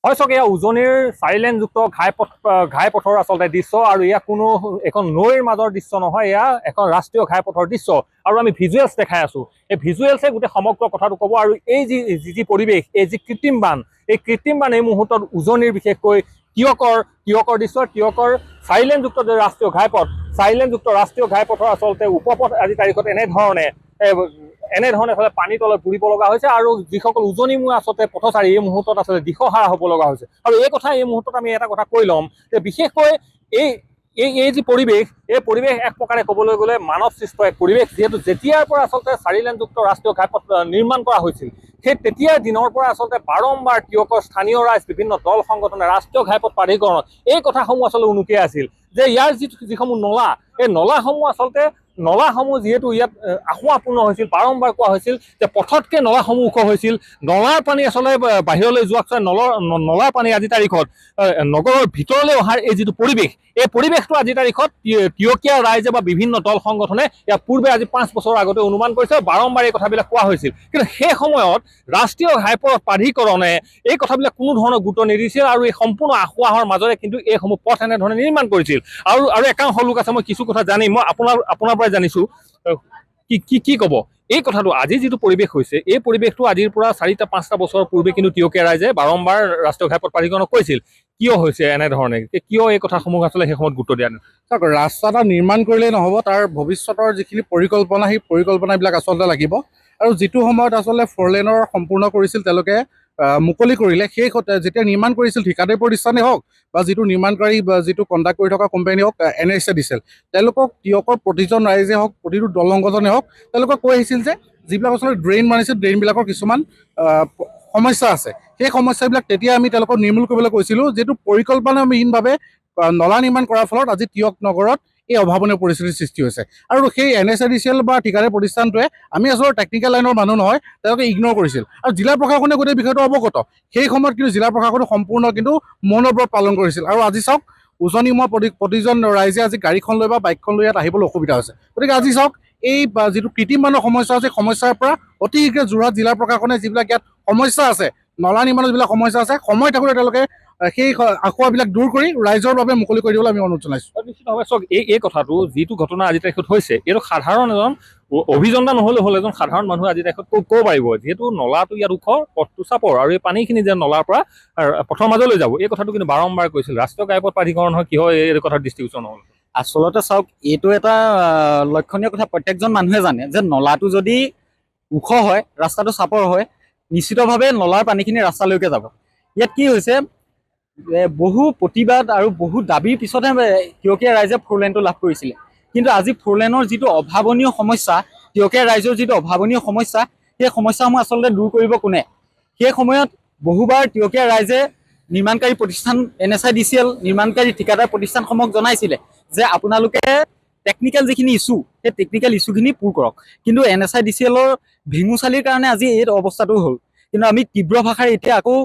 হয় চাওক, এয়া উজনিৰ 4 লেনযুক্ত ঘাইপথৰ আচলতে দৃশ্য, আৰু এয়া কোনো এখন নৈৰ মাজৰ দৃশ্য নহয়, এয়া এখন ৰাষ্ট্ৰীয় ঘাইপথৰ দৃশ্য। আৰু আমি ভিজুৱেলছ দেখাই আছো, এই ভিজুৱেলছে গোটেই সমগ্ৰ কথাটো ক'ব। আৰু এই যি পৰিৱেশ, এই যি কৃত্ৰিম বান, এই কৃত্ৰিম বান এই মুহূৰ্তত উজনিৰ বিশেষকৈ তিয়কৰ দৃশ্য, তিয়কৰ 4 লেনযুক্ত যে ৰাষ্ট্ৰীয় ঘাইপথ, 4 লেনযুক্ত ৰাষ্ট্ৰীয় ঘাইপথৰ আচলতে উপপথ আজি তাৰিখত এনেধৰণে পানী তলত বুৰিব লগা হৈছে। আৰু যিসকল উজনিমূৰ আচলতে পথচাৰী এই মুহূৰ্তত আচলতে দিশহাৰা হ'ব লগা হৈছে। আৰু এই কথা এই মুহূৰ্তত আমি এটা কথা কৈ ল'ম যে বিশেষকৈ এই যি পৰিৱেশ, এই পৰিৱেশ এক প্ৰকাৰে ক'বলৈ গ'লে মানৱ সৃষ্ট এক পৰিৱেশ। যিহেতু যেতিয়াৰ পৰা আচলতে 4 লেনযুক্ত ৰাষ্ট্ৰীয় ঘাইপথ নিৰ্মাণ কৰা হৈছিল, সেই তেতিয়াৰ দিনৰ পৰা আচলতে বাৰম্বাৰ তিয়কৰ স্থানীয় ৰাইজ, বিভিন্ন দল সংগঠনে ৰাষ্ট্ৰীয় ঘাইপথ প্ৰাধিকৰণত এই কথাসমূহ আচলতে উনুকিয়াই আছিল যে ইয়াৰ যিসমূহ নলা, এই নলাসমূহ যিহেতু ইয়াত আসোঁৱাহপূৰ্ণ হৈছিল, বাৰম্বাৰ কোৱা হৈছিল যে পথতকৈ নলাসমূহ ওখ হৈছিল। নলাৰ পানী আচলতে বাহিৰলৈ যোৱাকৈ নলাৰ পানী আজি তাৰিখত নগৰৰ ভিতৰলৈ অহাৰ এই যিটো পৰিৱেশ, এই পৰিৱেশটো আজি তাৰিখত তিয়কীয়া ৰাইজে বা বিভিন্ন দল সংগঠনে ইয়াৰ পূৰ্বে আজি 5 বছৰৰ আগতে অনুমান কৰিছে, বাৰম্বাৰ এই কথাবিলাক কোৱা হৈছিল। কিন্তু সেই সময়ত ৰাষ্ট্ৰীয় ঘাইপথ প্ৰাধিকৰণে এই কথাবিলাক কোনো ধৰণৰ গুৰুত্ব নিদিছিল, আৰু এই সম্পূৰ্ণ আসোঁৱাহৰ মাজৰে কিন্তু এইসমূহ পথ এনেধৰণে নিৰ্মাণ কৰিছিল। আৰু একাংশ লোক আছে, মই কিছু কথা জানিম, মই আপোনাৰ পৰাই জানিছোঁ, কি ক'ব এই কথাটো? আজি যিটো পৰিৱেশ হৈছে, এই পৰিৱেশটো আজিৰ পৰা 4-5টা বছৰৰ পূৰ্বে কিন্তু তিয়কীয়া ৰাইজে বাৰম্বাৰ ৰাষ্ট্ৰীয় ঘাইপথ প্ৰাধিকৰণক কৈছিল। কিয় হৈছে এনেধৰণে, কিয় এই কথাসমূহ আচলতে সেই সময়ত গুৰুত্ব দিয়া নাই? চাওক, ৰাস্তা এটা নিৰ্মাণ কৰিলেই নহ'ব, তাৰ ভৱিষ্যতৰ যিখিনি পৰিকল্পনা, সেই পৰিকল্পনাবিলাক আচলতে লাগিব। আৰু যিটো সময়ত আচলতে 4 লেনৰ সম্পূৰ্ণ কৰিছিল, তেওঁলোকে মুকলি কৰিলে, সেই যেতিয়া নিৰ্মাণ কৰিছিল ঠিকাদাৰী প্ৰতিষ্ঠানেই হওক বা যিটো নিৰ্মাণকাৰী বা যিটো কণ্ডাক্ট কৰি থকা কোম্পানী হওক, NHA দিছিল, তেওঁলোকক তিয়কৰ প্ৰতিজন ৰাইজে হওক, প্ৰতিটো দল সংগঠনে হওক, তেওঁলোকক কৈ আহিছিল যে যিবিলাক আচলতে ড্ৰেইন মানিছিল, ড্ৰেইনবিলাকৰ কিছুমান সমস্যা আছে, সেই সমস্যাবিলাক তেতিয়া আমি তেওঁলোকক নিৰ্মূল কৰিবলৈ কৈছিলোঁ। যিটো পৰিকল্পনাবিহীনভাৱে নলা নিৰ্মাণ কৰাৰ ফলত আজি তিয়ক নগৰত এই অভাৱনীয় পৰিস্থিতিৰ সৃষ্টি হৈছে। আৰু সেই NHADCL বা ঠিকাদাৰী প্ৰতিষ্ঠানটোৱে, আমি আচলতে টেকনিকেল লাইনৰ মানুহ নহয়, তেওঁলোকে ইগন'ৰ কৰিছিল। আৰু জিলা প্ৰশাসনে গোটেই বিষয়টো অৱগত, সেই সময়ত কিন্তু জিলা প্ৰশাসনে সম্পূৰ্ণ কিন্তু মৌনব্ৰত পালন কৰিছিল। আৰু আজি চাওক, উজনিমূৰৰ প্ৰতিজন ৰাইজে আজি গাড়ীখন লৈ বা বাইকখন লৈ ইয়াত আহিবলৈ অসুবিধা হৈছে। গতিকে আজি চাওক, এই যিটো কৃত্ৰিম বানৰ সমস্যা আছে, সমস্যাৰ পৰা অতি শীঘ্ৰে যোৰহাট জিলা প্ৰশাসনে যিবিলাক ইয়াত সমস্যা আছে, নলা নিৰ্মাণৰ যিবিলাক সমস্যা আছে, সময় থাকোঁতে তেওঁলোকে সেই আসোঁৱাহবিলাক দূৰ কৰি ৰাইজৰ বাবে মুকলি কৰি দিবলৈ আমি অনুৰোধ জনাইছোঁ। নিশ্চিতভাৱে চাওক, এই কথাটো যিটো ঘটনা আজি তাৰিখত হৈছে, এইটো সাধাৰণ এজন অভিযন্তা নহ'লেও হ'ল, এজন সাধাৰণ মানুহে আজি তাৰিখত ক'ব পাৰিব, যিহেতু নলাটো ইয়াত ওখ, পথটো চাপৰ, আৰু এই পানীখিনি যে নলাৰ পৰা পথৰ মাজলৈ যাব, এই কথাটো কিন্তু বাৰম্বাৰ কৈছিল। ৰাষ্ট্ৰীয় ঘাইপথ প্ৰাধিকৰণ হয়, কি হয় এই কথাৰ দৃষ্টিগোচৰ নহ'ল। আচলতে চাওক, এইটো এটা লক্ষণীয় কথা, প্ৰত্যেকজন মানুহে জানে যে নলাটো যদি ওখ হয়, ৰাস্তাটো চাপৰ হয়, নিশ্চিতভাৱে নলাৰ পানীখিনি ৰাস্তালৈকে যাব। ইয়াত কি হৈছে, বহু প্ৰতিবাদ আৰু বহু দাবীৰ পিছতহে তিয়কীয়া ৰাইজে 4 লেনটো লাভ কৰিছিলে। কিন্তু আজি 4 লেনৰ যিটো অভাৱনীয় সমস্যা, তিয়কীয়া ৰাইজৰ যিটো অভাৱনীয় সমস্যা, সেই সমস্যাসমূহ আচলতে দূৰ কৰিব কোনে? সেই সময়ত বহুবাৰ তিয়কীয়া ৰাইজে নিৰ্মাণকাৰী প্ৰতিষ্ঠান NHADCL, নিৰ্মাণকাৰী ঠিকাদাৰ প্ৰতিষ্ঠানসমূহক জনাইছিলে যে আপোনালোকে টেকনিকেল যিখিনি ইছ্যু, সেই টেকনিকেল ইছ্যুখিনি পূৰ কৰক। কিন্তু NHADCLৰ ভেঙুচালিৰ কাৰণে আজি এই অৱস্থাটো হ'ল। কিন্তু আমি তীব্ৰ ভাষাৰে এতিয়া আকৌ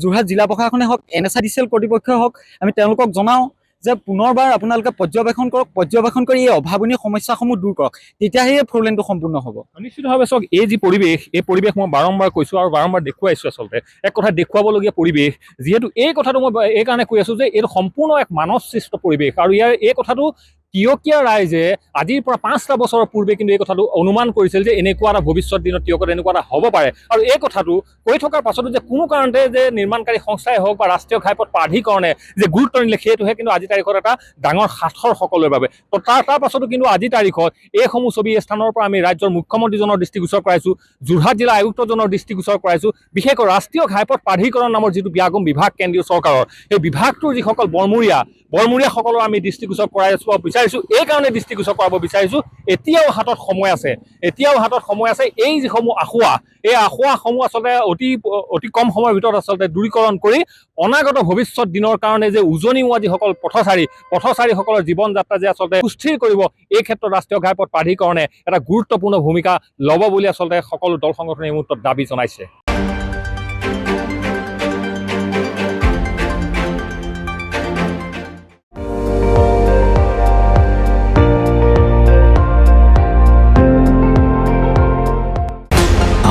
যোৰহাট জিলা প্ৰশাসনে হওক, NHADCL কৰ্তৃপক্ষই হওক, আমি তেওঁলোকক জনাওঁ যে পুনৰবাৰ আপোনালোকে পৰ্যবেক্ষণ কৰক, পৰ্যবেক্ষণ কৰি এই অভাৱনীয় সমস্যাসমূহ দূৰ কৰক, তেতিয়াহে 4 লেনটো সম্পূৰ্ণ হ'ব। নিশ্চিতভাৱে চাওক, এই যি পৰিৱেশ, এই পৰিৱেশ মই বাৰম্বাৰ কৈছোঁ আৰু বাৰম্বাৰ দেখুৱাইছোঁ। আচলতে এক কথা দেখুৱাবলগীয়া পৰিৱেশ, যিহেতু এই কথাটো মই এই কাৰণে কৈ আছোঁ যে এইটো সম্পূৰ্ণ এক মানৱ সৃষ্ট পৰিৱেশ। আৰু এই কথাটো তিয়কীয়া ৰাইজে আজিৰ পৰা 5টা বছৰৰ পূৰ্বে কিন্তু এই কথাটো অনুমান কৰিছিল যে এনেকুৱা এটা ভৱিষ্যত দিনত তিয়কত এনেকুৱা এটা হ'ব পাৰে। আৰু এই কথাটো কৈ থকাৰ পাছতো যে কোনো কাৰণতে যে নিৰ্মাণকাৰী সংস্থাই হওক বা ৰাষ্ট্ৰীয় ঘাইপথ প্ৰাধিকৰণে যে গুৰুত্ব নিদিলে, সেইটোহে কিন্তু আজি তাৰিখত এটা ডাঙৰ সাঁথৰ সকলোৰে বাবে। তো তাৰ পাছতো কিন্তু আজি তাৰিখত এইসমূহ ছবি এই স্থানৰ পৰা আমি ৰাজ্যৰ মুখ্যমন্ত্ৰীজনৰ দৃষ্টিগোচৰ কৰাইছোঁ, যোৰহাট জিলা আয়ুক্তজনৰ দৃষ্টিগোচৰ কৰাইছোঁ, বিশেষকৈ ৰাষ্ট্ৰীয় ঘাইপথ প্ৰাধিকৰণ নামৰ যিটো ব্যাগম বিভাগ কেন্দ্ৰীয় চৰকাৰৰ, সেই বিভাগটোৰ যিসকল বৰমূৰীয়াসকলৰ আমি দৃষ্টিগোচৰ কৰাই বিচাৰিছোঁ। এই কাৰণে দৃষ্টিগোচৰ কৰাব বিচাৰিছোঁ, এতিয়াও হাতত সময় আছে। এই যিসমূহ আসোঁৱাহ, এই আসোঁৱাহসমূহ আচলতে অতি কম সময়ৰ ভিতৰত আচলতে দূৰীকৰণ কৰি অনাগত ভৱিষ্যত দিনৰ কাৰণে যে উজনিমূৱা যিসকল পথচাৰীসকলৰ জীৱন যাত্ৰা যে আচলতে সুস্থিৰ কৰিব, এই ক্ষেত্ৰত ৰাষ্ট্ৰীয় ঘাইপথ প্ৰাধিকৰণে এটা গুৰুত্বপূৰ্ণ ভূমিকা ল'ব বুলি আচলতে সকলো দল সংগঠনে এই মুহূৰ্তত দাবী জনাইছে।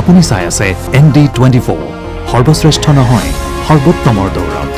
আপুনি চাই আছে ND24, সৰ্বশ্ৰেষ্ঠ নহয় সৰ্বোত্তমৰ দৌৰত।